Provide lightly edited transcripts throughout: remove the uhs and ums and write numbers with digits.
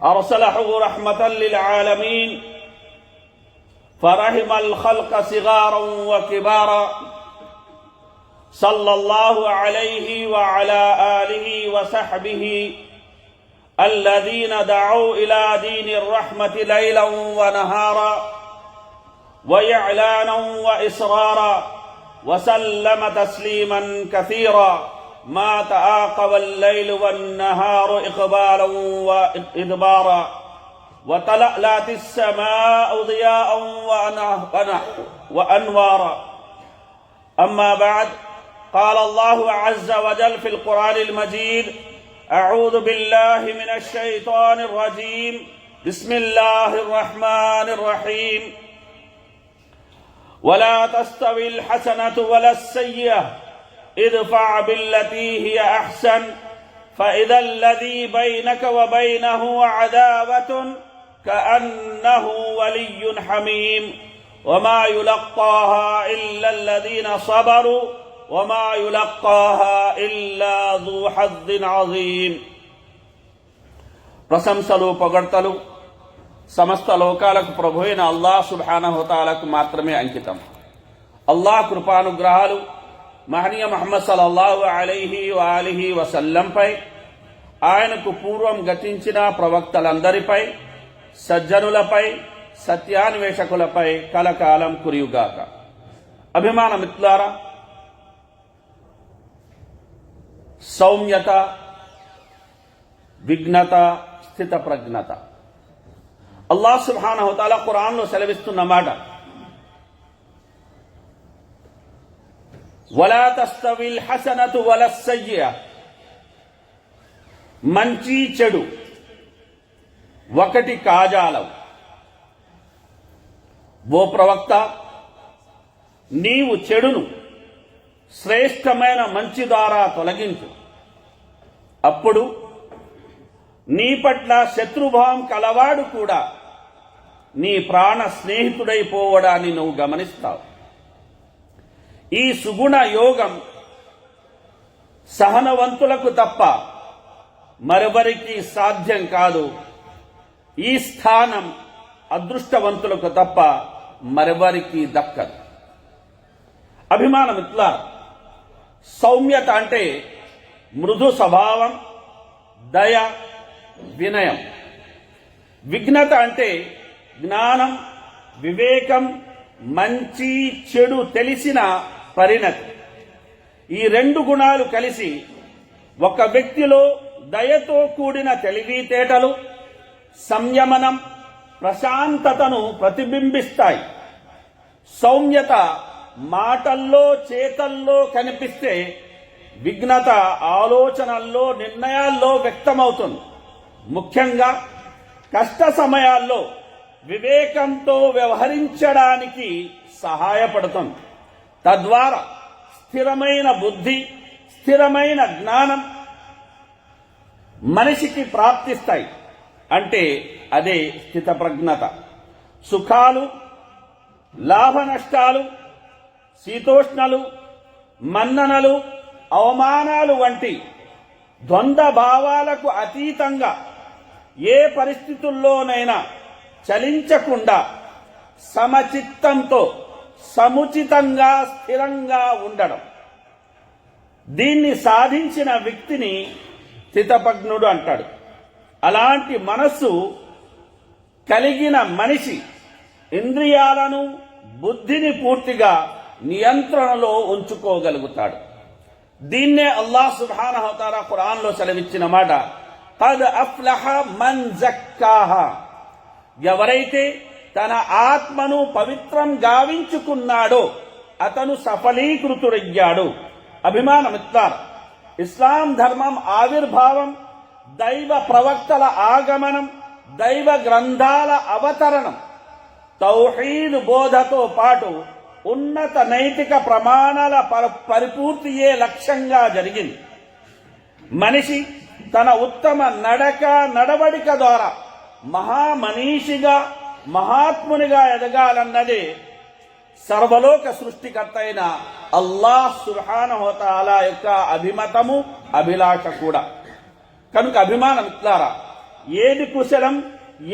أرسله رحمة للعالمين فرحم الخلق صغارا وكبارا صلى الله عليه وعلى آله وصحبه الذين دعوا إلى دين الرحمة ليلا ونهارا وإعلانا وإصرارا وسلم تسليما كثيرا ما تعاقب الليل والنهار إقبالا وإدبارا وتلألأت السماء ضياء وأنوارا. أما بعد، قال الله عز وجل في القرآن المجيد: أعوذ بالله من الشيطان الرجيم، بسم الله الرحمن الرحيم. ولا تستوي الحسنة ولا السيئة ادفع بالتي هي أحسن فإذا الذي بينك وبينه عداوة كأنه ولي حميم وما يلقاها إلا الذين صبروا وما يلقاها إلا ذو حظ عظيم. ప్రశంసలు పొగడ్తలు సమస్త లోకాలకు ప్రభు అయిన అల్లాహ్ సుబ్హానహు వ తఆలాకు మాత్రమే అంకితం. అల్లాహ్ కృపానుగ్రహాలు మహనీయ ముహమ్మద్ సల్లల్లాహు అలైహి వఆలిహి వసల్లంపై, ఆయనకు పూర్వం గతించిన ప్రవక్తలందరిపై, సజ్జనులపై, సత్యాన్వేషకులపై కలకాలం కురియుగాక. అభిమాన మిత్రులారా, సౌమ్యత, విఘ్నత, స్థిత ప్రజ్ఞత. అల్లాహ్ సుబ్హానహు వ తఆలా ఖురాన్లో సెలవిస్తున్న మాట: వలా తస్తవిల్ హసనతు వలస్ సయ్యిఅ. మంచి చెడు ఒకటి కాజాలవు. ఓ ప్రవక్త, నీవు చెడును శ్రేష్టమైన మంచి ద్వారా తొలగించు. అప్పుడు నీ పట్ల శత్రుభావం కలవాడు కూడా నీ ప్రాణ స్నేహితుడైపోవడాన్ని నువ్వు గమనిస్తావు. ఈ సుగుణ యోగం సహనవంతులకు తప్ప మరెవరికి సాధ్యం కాదు. ఈ స్థానం అదృష్టవంతులకు తప్ప మరెవరికి దక్కదు. అభిమాన మిత్రులారా, సౌమ్యత అంటే మృదు స్వభావం, దయ, వినయం. విఘ్నత అంటే జ్ఞానం, వివేకం, మంచి చెడు తెలిసిన పరిణతి. ఈ రెండు గుణాలు కలిసి ఒక వ్యక్తిలో దయతో కూడిన తెలివితేటలు, సంయమనం, ప్రశాంతతను ప్రతిబింబిస్తాయి. సౌమ్యత మాటల్లో, చేతల్లో కనిపిస్తే విఘ్నత ఆలోచనల్లో, నిర్ణయాల్లో వ్యక్తమవుతుంది. ముఖ్యంగా కష్ట సమయాల్లో వివేకంతో వ్యవహరించడానికి సహాయపడుతుంది. తద్వారా స్థిరమైన బుద్ధి, స్థిరమైన జ్ఞానం మనిషికి ప్రాప్తిస్తాయి. అంటే అదే స్థితప్రజ్ఞత. సుఖాలు, లాభ నష్టాలు, శీతోష్ణలు, మన్ననలు, అవమానాలు వంటి ద్వంద్వ భావాలకు అతీతంగా ఏ పరిస్థితుల్లోనైనా చలించకుండా సమచిత్తంతో సముచితంగా స్థిరంగా ఉండడం. దీన్ని సాధించిన వ్యక్తిని స్థితప్రజ్ఞుడు అంటాడు. అలాంటి మనస్సు కలిగిన మనిషి ఇంద్రియాలను, బుద్ధిని పూర్తిగా నియంత్రణలో ఉంచుకోగలుగుతాడు. దీన్నే అల్లాహ్ సుబ్హానహు వ తఆలా ఖురాన్లో సెలవిచ్చిన మాట: ఖద్ అఫ్లహ మన్ జక్కాహా. ఎవరైతే తన ఆత్మను పవిత్రం గావించుకున్నాడో అతను సఫలీకృతుడయ్యాడు. అభిమాన మిత్రులారా, ఇస్లాం ధర్మం ఆవిర్భావం, దైవ ప్రవక్తల ఆగమనం, దైవ గ్రంథాల అవతరణం, తౌహీద్ బోధతో పాటు ఉన్నత నైతిక ప్రమాణాల పరిపూర్తియే లక్ష్యంగా జరిగింది. మనిషి తన ఉత్తమ నడవడిక ద్వారా మహామనీషిగా, మహాత్మునిగా ఎదగాలన్నదే సర్వలోక సృష్టికర్త అయిన అల్లాహ్ సుబ్హానహు వ తఆలా యొక్క అభిమతము, అభిలాష కూడా. కనుక అభిమాన మిత్రులారా, ఏది కుశలం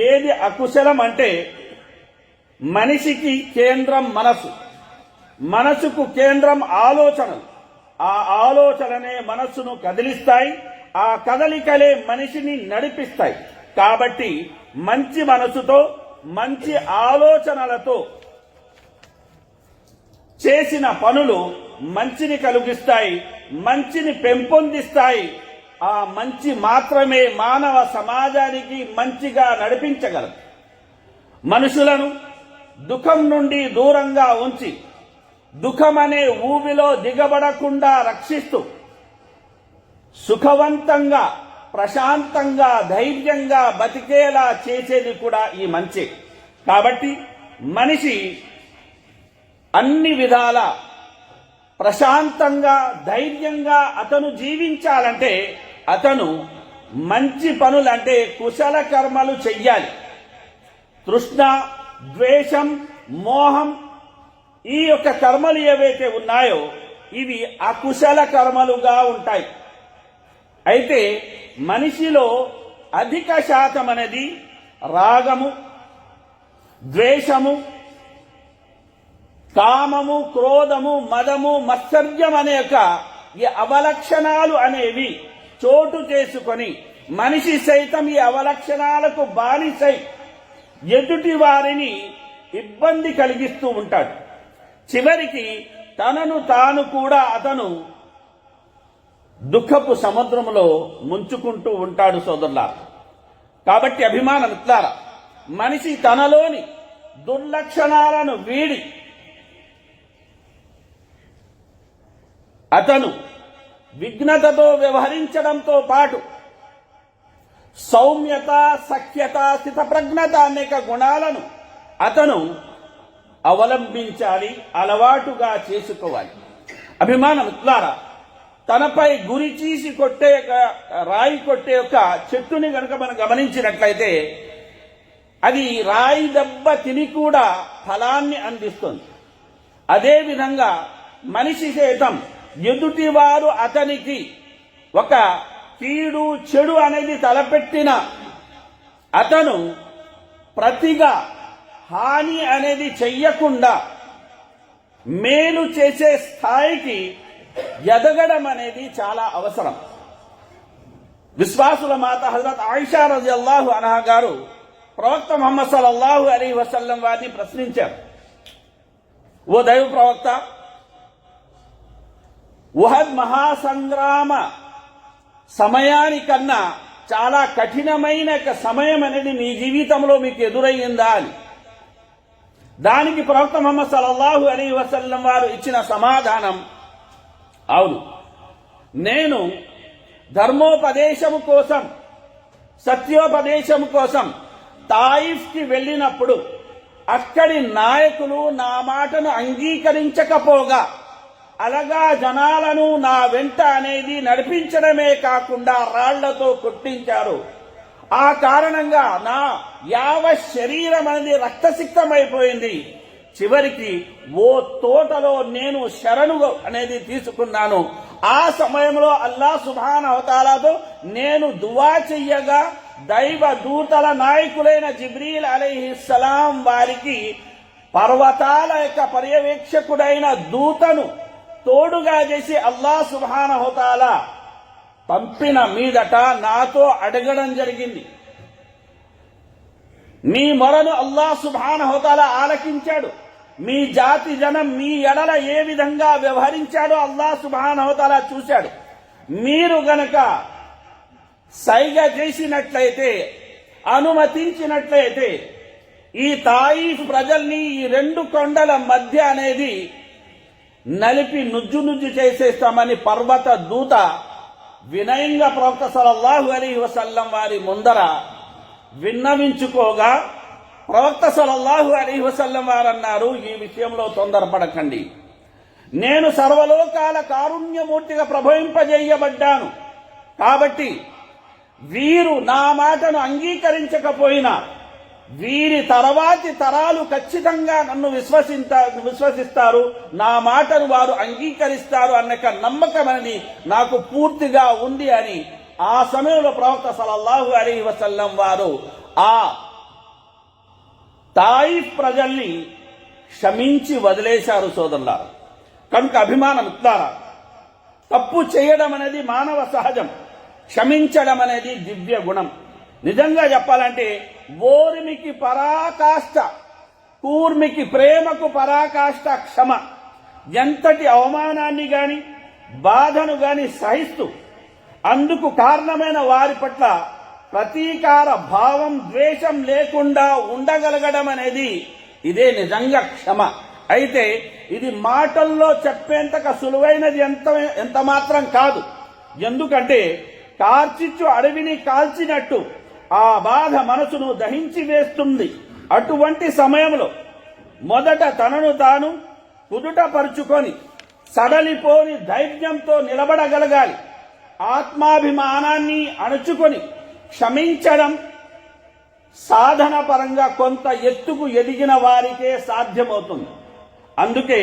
ఏది అకుశలం అంటే మనిషికి కేంద్రం మనసు, మనసుకు కేంద్రం ఆలోచనలు. ఆ ఆలోచననే మనస్సును కదిలిస్తాయి, ఆ కదలికలే మనిషిని నడిపిస్తాయి. కాబట్టి మంచి మనసుతో మంచి ఆలోచనలతో చేసిన పనులు మంచిని కలిగిస్తాయి, మంచిని పెంపొందిస్తాయి. ఆ మంచి మాత్రమే మానవ సమాజానికి మంచిగా నడిపించగలదు. మనుషులను దుఃఖం నుండి దూరంగా ఉంచి దుఃఖమనే ఊబిలో దిగబడకుండా రక్షిస్తూ సుఖవంతంగా ప్రశాంతంగా ధైర్యంగా బతికేలా చేసేది కూడా ఈ మంచి. కాబట్టి మనిషి అన్ని విధాల ప్రశాంతంగా ధైర్యంగా అతను జీవించాలంటే అతను మంచి పనులంటే కుశల కర్మలు చెయ్యాలి. తృష్ణ, ద్వేషం, మోహం ఈ యొక్క కర్మలు ఏవైతే ఉన్నాయో ఇవి అకుశల కర్మలుగా ఉంటాయి. అయితే మనిషిలో అధిక శాతం అనేది రాగము, ద్వేషము, కామము, క్రోధము, మదము, మత్సర్యం అనే ఈ అవలక్షణాలు అనేవి చోటు చేసుకొని మనిషి సైతం ఈ అవలక్షణాలకు బానిసై ఎదుటి వారిని ఇబ్బంది కలిగిస్తూ ఉంటాడు. చివరికి తనను తాను కూడా అతను దుఃఖపు సముద్రంలో ముంచుకుంటూ ఉంటాడు సోదరులారా. కాబట్టి అభిమాన మిత్రులారా, మనిషి తనలోని దుర్లక్షణాలను వీడి అతను విఘ్నతతో వ్యవహరించడంతో పాటు సౌమ్యత, సఖ్యత, స్థితప్రజ్ఞత అనేక గుణాలను అతను అవలంబించాలి, అలవాటుగా చేసుకోవాలి. అభిమాన మిత్రులారా, తనపై గురి చీసి కొట్టే రాయి కొట్టే ఒక చెట్టుని కనుక మనం గమనించినట్లయితే అది రాయి దెబ్బ తిని కూడా ఫలాన్ని అందిస్తుంది. అదేవిధంగా మనిషి సైతం ఎదుటివారు అతనికి ఒక కీడు చెడు అనేది తలపెట్టిన అతను ప్రతిగా హాని అనేది చెయ్యకుండా మేలు చేసే స్థాయికి ఎదగడం అనేది చాలా అవసరం. విశ్వాసుల మాత హజరత్ ఆయిషా రజియల్లాహు అన్హా గారు ప్రవక్త ముహమ్మద్ సల్లల్లాహు అలైహి వసల్లం వారిని ప్రశ్నించారు, ఓ దైవ ప్రవక్త, ఉహద్ మహాసంగ్రామ సమయానికన్నా చాలా కఠినమైన సమయం అనేది మీ జీవితంలో మీకు ఎదురయ్యిందా అని. దానికి ప్రవక్త ముహమ్మద్ సల్లల్లాహు అలైహి వసల్లం వారు ఇచ్చిన సమాధానం, అవును, నేను ధర్మోపదేశము కోసం, సత్యోపదేశము కోసం తాయిఫ్కి వెళ్ళినప్పుడు అక్కడి నాయకులు నా మాటను అంగీకరించకపోగా అలగా జనాలను నా వెంట అనేది నడిపించడమే కాకుండా రాళ్లతో కొట్టించారు. ఆ కారణంగా నా యావత్ శరీరం అనేది రక్తసిక్తమైపోయింది. చివరికి ఓ తోటలో నేను శరణు అనేది తీసుకున్నాను. ఆ సమయంలో అల్లాహ్ సుబ్హానహు వ తఆలాతో నేను దువా చెయ్యగా దైవ దూతల నాయకులైన జిబ్రీల్ అలైహిస్సలాం వారికి పర్వతాల యొక్క పర్యవేక్షకుడైన దూతను తోడుగా చేసి అల్లాహ్ సుబ్హానహు వ తఆలా పంపిన మీదట నాతో అడగడం జరిగింది. మీ మొరను అల్లాహ్ సుబ్హానహు వ తఆలా ఆలకించాడు. మీ జాతి జనం మీ ఎడల ఏ విధంగా వ్యవహరించాడో అల్లాహ్ సుబ్హానహు వ తఆలా చూశాడు. మీరు గనక సైగ చేసినట్లయితే, అనుమతించినట్లయితే ఈ తాయిఫ్ ప్రజల్ని ఈ రెండు కొండల మధ్య అనేది నలిపి నుజ్జు నుజ్జు చేసేస్తామని పర్వత దూత వినయంగా ప్రవక్త సల్లల్లాహు అలైహి వసల్లం వారి ముందర విన్నవించుకోగా ప్రవక్త సల్లల్లాహు అలైహి వసల్లం వారు అన్నారు, ఈ విషయంలో తొందరపడకండి. నేను సర్వలోకాల కారుణ్యమూర్తిగా ప్రభవింపజేయబడ్డాను. కాబట్టి వీరు నా మాటను అంగీకరించకపోయినా వీరి తర్వాతి తరాలు ఖచ్చితంగా నన్ను విశ్వసిస్తారు, నా మాటను వారు అంగీకరిస్తారు అన్న నమ్మకం అనేది నాకు పూర్తిగా ఉంది అని ఆ సమయంలో ప్రవక్త సల్లల్లాహు అలైహి వసల్లం వారు ఆ తాయిఫ్ ప్రజల్ని క్షమించి వదిలేశారు సోదరులారా. కనుక అభిమానం ఇస్తారా, తప్పు చేయడం అనేది మానవ సహజం, క్షమించడం అనేది దివ్య గుణం. నిజంగా చెప్పాలంటే ఓర్మికి పరాకాష్ట, కూర్మికి ప్రేమకు పరాకాష్ట క్షమ. ఎంతటి అవమానాన్ని గాని బాధను గాని సహిస్తూ అందుకు కారణమైన వారి పట్ల ప్రతీకార భావం, ద్వేషం లేకుండా ఉండగలగడం అనేది ఇదే నిజంగా క్షమ. అయితే ఇది మాటల్లో చెప్పేంతక సులువైనది ఎంత మాత్రం కాదు. ఎందుకంటే కార్చిచ్చు అడవిని కాల్చినట్టు ఆ బాధ మనసును దహించి వేస్తుంది. అటువంటి సమయంలో మొదట తనను తాను కుదుటపరుచుకొని సడలిపోని ధైర్యంతో నిలబడగలగాలి. ఆత్మాభిమానాన్ని అణుచుకొని క్షమించడం సాధన పరంగా కొంత ఎత్తుకు ఎదిగిన వారికే సాధ్యమవుతుంది. అందుకే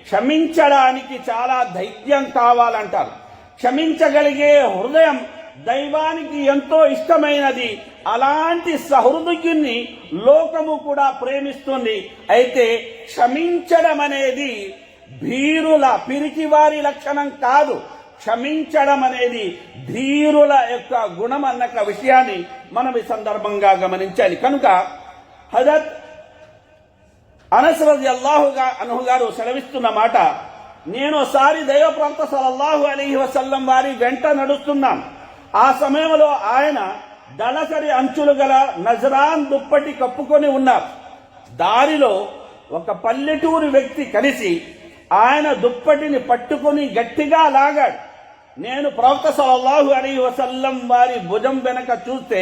క్షమించడానికి చాలా ధైర్యం కావాలంటారు. క్షమించగలిగే హృదయం దైవానికి ఎంతో ఇష్టమైనది. అలాంటి సహృదయుణ్ణి లోకము కూడా ప్రేమిస్తుంది. అయితే క్షమించడం అనేది భీరుల, పిరికివారి లక్షణం కాదు. క్షమించడం అనేది ధీరుల యొక్క గుణం అన్న విషయాన్ని మనం ఈ సందర్భంగా గమనించాలి. కనుక హజరత్ అనస్ రలియల్లాహు అన్హు గారు సెలవిస్తున్న మాట, నేను ఒకసారి దైవ ప్రవక్త సల్లల్లాహు అలైహి వసల్లం వారి వెంట నడుస్తున్నాను. ఆ సమయంలో ఆయన దళసరి అంచులు గల నజరాన్ దుప్పటి కప్పుకొని ఉన్నారు. దారిలో ఒక పల్లెటూరు వ్యక్తి కలిసి ఆయన దుప్పటిని పట్టుకొని గట్టిగా లాగాడు. నేను ప్రవక్త సల్లల్లాహు అలైహి వసల్లం వారి భుజం వెనక చూస్తే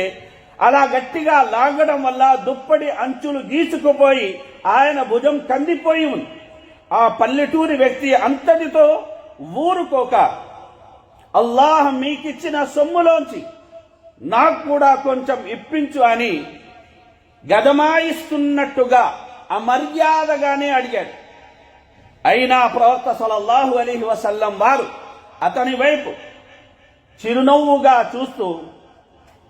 అలా గట్టిగా లాగడం వల్ల దుప్పటి అంచులు గీసుకుపోయి ఆయన భుజం కందిపోయి ఉంది. ఆ పల్లెటూరి వ్యక్తి అంతటితో ఊరుకోక, అల్లాహ్ మీకిచ్చిన సొమ్ములోంచి నాకు కూడా కొంచెం ఇప్పించు అని గదమాయిస్తున్నట్టుగా అమర్యాదగానే అడిగాడు. అయినా ప్రవక్త సల్లల్లాహు అలైహి వసల్లం వారు అతని వైపు చిరునవ్వుగా చూస్తూ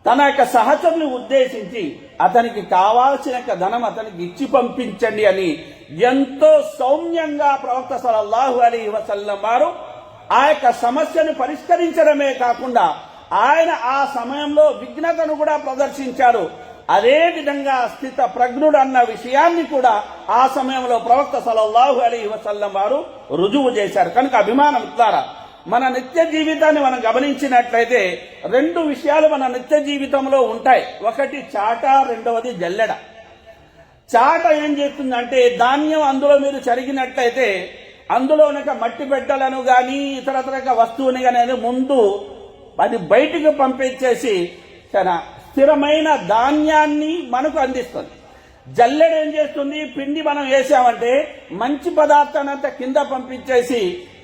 తన యొక్క సహచరుని ఉద్దేశించి అతనికి కావాల్సిన ధనం అతనికి ఇచ్చి పంపించండి అని ఎంతో సౌమ్యంగా ప్రవక్త సల్లల్లాహు అలైహి వసల్లం వారు ఆ యొక్క సమస్యను పరిష్కరించడమే కాకుండా ఆయన ఆ సమయంలో విఘ్నతను కూడా ప్రదర్శించారు. అదే విధంగా స్థిత ప్రజ్ఞుడు అన్న విషయాన్ని కూడా ఆ సమయంలో ప్రవక్త సల్లల్లాహు అలైహి వసల్లం వారు రుజువు చేశారు. కనుక అభిమానం ద్వారా మన నిత్య జీవితాన్ని మనం గమనించినట్లయితే రెండు విషయాలు మన నిత్య జీవితంలో ఉంటాయి. ఒకటి చాట, రెండవది జల్లెడ. చాట ఏం చేస్తుందంటే ధాన్యం అందులో మీరు చరిగినట్లయితే అందులో మట్టి బిడ్డలను గాని ఇతరతర వస్తువుని కానీ ముందు అది బయటికి పంపించేసి తన స్థిరమైన ధాన్యాన్ని మనకు అందిస్తుంది. జల్లెడ ఏం చేస్తుంది, పిండి మనం వేసామంటే మంచి పదార్థాన్ని అంతా కింద పంపించేసి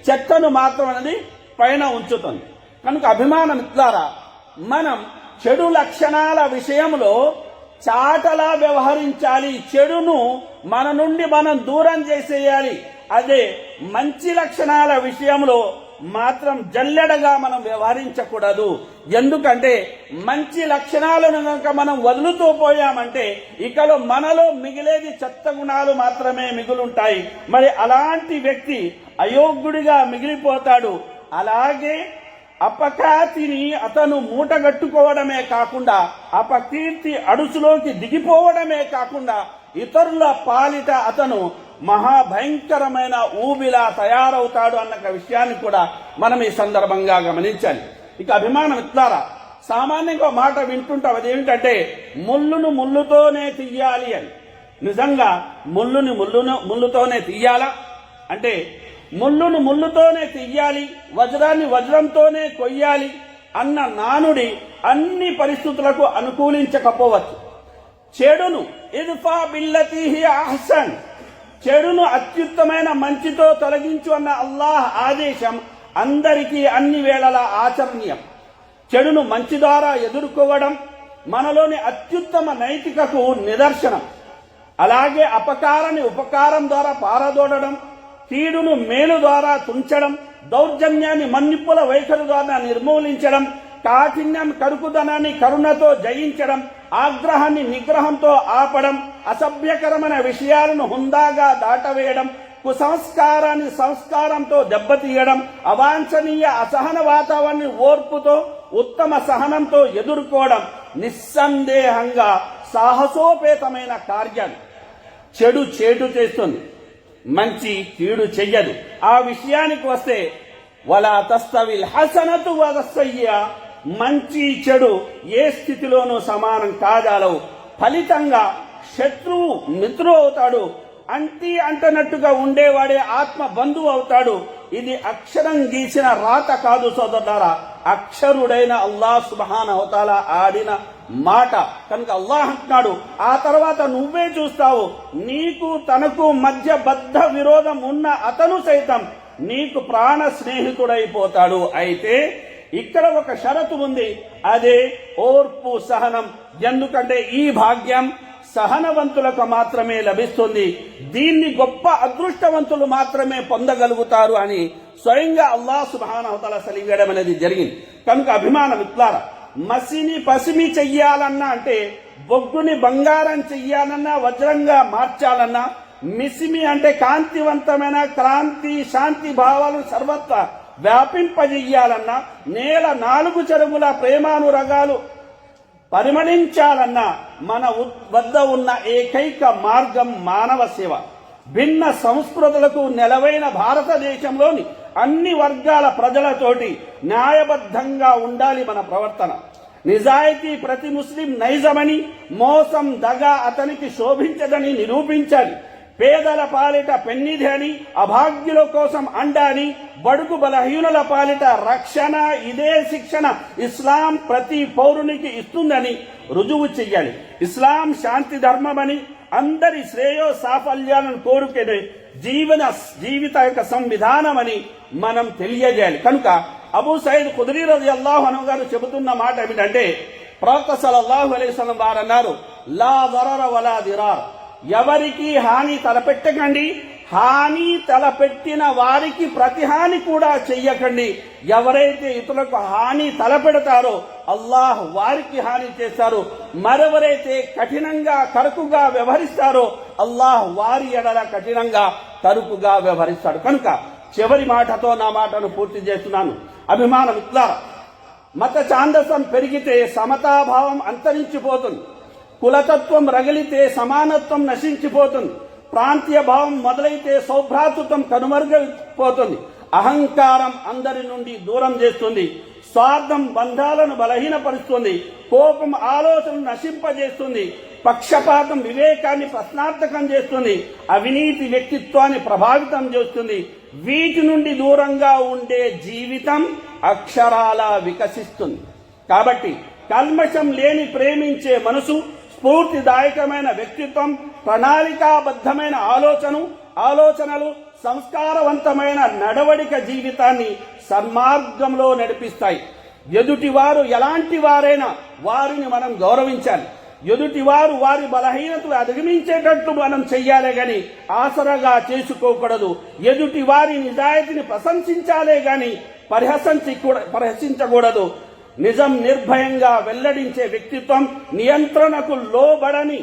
చెత్తను మాత్రం అనేది పైన ఉంచుతుంది. కనుక అభిమానం ఇట్లారా మనం చెడు లక్షణాల విషయంలో చాటలా వ్యవహరించాలి. చెడును మన నుండి మనం దూరం చేసేయాలి. అదే మంచి లక్షణాల విషయంలో మాత్రం జల్లెడగా మనం వ్యవహరించకూడదు. ఎందుకంటే మంచి లక్షణాలను కనుక మనం వదులుతూ పోయామంటే ఇకలో మనలో మిగిలేది చెత్త గుణాలు మాత్రమే మిగులుంటాయి. మరి అలాంటి వ్యక్తి అయోగ్యుడిగా మిగిలిపోతాడు. అలాగే అపఖ్యాతిని అతను మూటగట్టుకోవడమే కాకుండా అపకీర్తి అడుసులోకి దిగిపోవడమే కాకుండా ఇతరుల పాలిట అతను మహాభయంకరమైన ఊబిలా తయారవుతాడు అన్న విషయాన్ని కూడా మనం ఈ సందర్భంగా గమనించాలి. ఇక అభిమానం ఇట్లారా సామాన్యంగా మాట వింటుంటాం, అదేమిటంటే ముళ్ళును ముళ్ళుతోనే తీయాలి అని. నిజంగా ముళ్ళుతోనే తీయాలా అంటే ముళ్ళును ముళ్ళుతోనే తీయాలి, వజ్రాన్ని వజ్రంతోనే కొయ్యాలి అన్న నానుడి అన్ని పరిస్థితులకు అనుకూలించకపోవచ్చు. చెడును ఇద్ఫా బిల్లతీ హియ అహ్సన్, చెడును అత్యుత్తమైన మంచితో తొలగించు అన్న అల్లాహ్ ఆదేశం అందరికీ అన్ని వేళలా ఆచరణీయం. చెడును మంచి ద్వారా ఎదుర్కోవడం మనలోని అత్యుత్తమ నైతికకు నిదర్శనం. అలాగే అపకారాన్ని ఉపకారం ద్వారా పారదోడడం, కీడును మేలు ద్వారా తుంచడం, దౌర్జన్యాన్ని మన్నిప్పుల వైఖరి ద్వారా నిర్మూలించడం, కాఠిన్యం కరుకుదనాన్ని కరుణతో జయించడం, ఆగ్రహాన్ని నిగ్రహంతో ఆపడం, అసభ్యకరమైన విషయాలను హుందాగా దాటవేయడం, కుసంస్కారాన్ని సంస్కారంతో దెబ్బతీయడం, అవాంఛనీయ అసహన వాతావరణాన్ని ఓర్పుతో ఉత్తమ సహనంతో ఎదుర్కోవడం నిస్సందేహంగా సాహసోపేతమైన కార్యాలు. చెడు చేటు చేస్తుంది, మంచి కీడు చెయ్యదు. ఆ విషయానికి వస్తే వలా తస్తవిల్ హసనతు వసయ్యా, మంచి చెడు ఏ స్థితిలోనూ సమానం కాదాలవు. ఫలితంగా శత్రువు మిత్రువు అవుతాడు, అంటనట్టుగా ఉండేవాడే ఆత్మ బంధువు అవుతాడు. ఇది అక్షరం గీసిన రాత కాదు సోదరులారా, అక్షరుడైన అల్లాహ్ సుబ్హానహు వ తఆలా ఆడిన మాట. కనుక అల్లాహ్ అంటున్నాడు, ఆ తర్వాత నువ్వే చూస్తావు, నీకు తనకు మధ్య బద్ధ విరోధం ఉన్న అతను సైతం నీకు ప్రాణ స్నేహితుడైపోతాడు. అయితే ఇక్కడ ఒక షరతు ఉంది, అదే ఓర్పు సహనం. ఎందుకంటే ఈ భాగ్యం సహనవంతులకు మాత్రమే లభిస్తుంది, దీన్ని గొప్ప అదృష్టవంతులు మాత్రమే పొందగలుగుతారు అని స్వయంగా అల్లాహ్ సుబ్హానహు వ తఆలా సెలవియడం అనేది జరిగింది. కనుక అభిమాన మిత్రులారా, మసిని పసిమి చెయ్యాలన్నా, అంటే బొగ్గుని బంగారం చెయ్యాలన్నా, వజ్రంగా మార్చాలన్నా, మిసిమి అంటే కాంతివంతమైన క్రాంతి శాంతి భావాలను సర్వత్రా వ్యాపింపజెయ్యాలన్నా, నేల 4 చెరువుల ప్రేమానురగాలు పరిమళించాలన్నా మన వద్ద ఉన్న ఏకైక మార్గం మానవ సేవ. భిన్న సంస్కృతులకు నెలవైన భారతదేశంలోని అన్ని వర్గాల ప్రజలతోటి న్యాయబద్ధంగా ఉండాలి మన ప్రవర్తన. నిజాయితీ ప్రతి ముస్లిం నైజమని, మోసం దగ అతనికి శోభించదని నిరూపించాలి. పేదల పాలిట పెన్నిధి అని, అభాగ్యుల కోసం అండాని, బడుగు బలహీనుల పాలిట రక్షణ, ఇదే శిక్షణ ఇస్లాం ప్రతి పౌరునికి ఇస్తుందని రుజువు చెయ్యాలి. ఇస్లాం శాంతి ధర్మమని, అందరి శ్రేయో సాఫల్యాలను కోరుకునే జీవిత యొక్క సంవిధానమని మనం తెలియజేయాలి. కనుక అబూ సయీద్ ఖుద్రీ రలియల్లాహు అన్హు గారు చెబుతున్న మాట ఏమిటంటే, ప్రవక్త సల్లల్లాహు అలైహి వసల్లం వారు అన్నారు, లా దరర వలా దిరార్, ఎవరికి హాని తలపెట్టకండి, హాని తలపెట్టిన వారికి ప్రతిహాని కూడా చెయ్యకండి. ఎవరైతే ఇతరులకు హాని తలపెడతారో అల్లాహ్ వారికి హాని చేస్తారు. మరెవరైతే కఠినంగా కరుకుగా వ్యవహరిస్తారో అల్లాహ్ వారి ఎడల కఠినంగా కరుకుగా వ్యవహరిస్తాడు. కనుక చివరి మాటతో నా మాటను పూర్తి చేస్తున్నాను. అభిమాన మిత్రులారా, మత ఛాందసం పెరిగితే సమతాభావం అంతరించిపోతుంది, కులతత్వం రగిలితే సమానత్వం నశించిపోతుంది, ప్రాంతీయ భావం మొదలైతే సౌభ్రాతృత్వం కనుమరుగైపోతుంది, అహంకారం అందరి నుండి దూరం చేస్తుంది, స్వార్థం బంధాలను బలహీనపరుస్తుంది, కోపం ఆలోచనను నశింపజేస్తుంది, పక్షపాతం వివేకాన్ని ప్రశ్నార్థకం చేస్తుంది, అవినీతి వ్యక్తిత్వాన్ని ప్రభావితం చేస్తుంది. వీటి నుండి దూరంగా ఉండే జీవితం అక్షరాలా వికసిస్తుంది. కాబట్టి కల్మషం లేని ప్రేమించే మనసు, స్ఫూర్తిదాయకమైన వ్యక్తిత్వం, ప్రణాళికాబద్ధమైన ఆలోచనలు, సంస్కారవంతమైన నడవడిక జీవితాన్ని సన్మార్గంలో నడిపిస్తాయి. ఎదుటివారు ఎలాంటి వారైనా వారిని మనం గౌరవించాలి. ఎదుటివారు వారి బలహీనతలు అధిగమించేటట్లు మనం చెయ్యాలే గాని ఆసరగా చేసుకోకూడదు. ఎదుటి వారి నిజాయితీని ప్రశంసించాలే గాని పరిహసించకూడదు. నిజం నిర్భయంగా వెల్లడించే వ్యక్తిత్వం, నియంత్రణకు లోబడని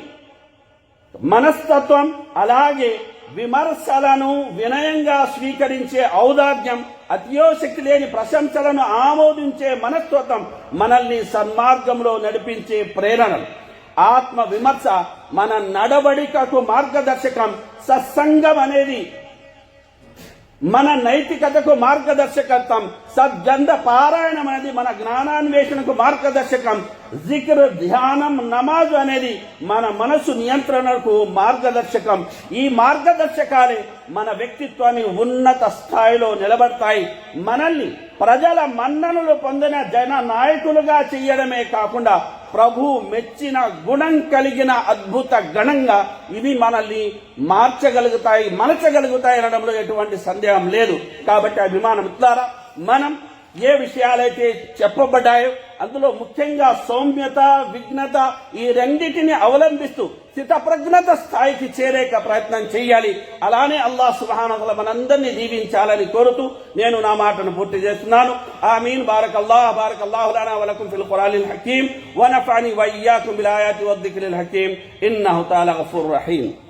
మనస్తత్వం, అలాగే విమర్శలను వినయంగా స్వీకరించే ఔదార్యం, అత్యోశక్తి లేని ప్రశంసలను ఆమోదించే మనస్తత్వం మనల్ని సన్మార్గంలో నడిపించే ప్రేరణలు. ఆత్మ విమర్శ మన నడవడికకు మార్గదర్శకం. సత్సంగం అనేది మన నైతికతకు మార్గదర్శకత్వం. సద్గంధ పారాయణం అనేది మన జ్ఞానాన్వేషణకు మార్గదర్శకం. జిక్ర్, ధ్యానం, నమాజు అనేది మన మనసు నియంత్రణకు మార్గదర్శకం. ఈ మార్గదర్శకాలే మన వ్యక్తిత్వాన్ని ఉన్నత స్థాయిలో నిలబడతాయి. మనల్ని ప్రజల మన్ననలు పొందిన జన నాయకులుగా చేయడమే కాకుండా ప్రభు మెచ్చిన గుణం కలిగిన అద్భుత గణంగా ఇవి మనల్ని మలచగలుగుతాయి అనడంలో ఎటువంటి సందేహం లేదు. కాబట్టి అభిమాన మిత్రులారా, మనం ఏ విషయాలైతే చెప్పబడ్డాయో అందులో ముఖ్యంగా సౌమ్యత, విఘ్నత ఈ రెండిటిని అవలంబిస్తూ స్థితప్రజ్ఞత స్థాయికి చేరేక ప్రయత్నం చేయాలి. అలానే అల్లాహ్ సుబ్హానహు వ తఆలా మనందరినీ దీవించాలని కోరుతూ నేను నా మాటను పూర్తి చేస్తున్నాను. ఆమీన్. బారకల్లాహు లనా వ లకుం ఫిల్ ఖురానిల్ హకీమ్ వ నఫఅని వ ఇయ్యాకుం బిల్ ఆయాతి వద్ దిక్రిల్ హకీమ్ ఇన్నహు తఆలా గఫూరుర్ రహీమ్.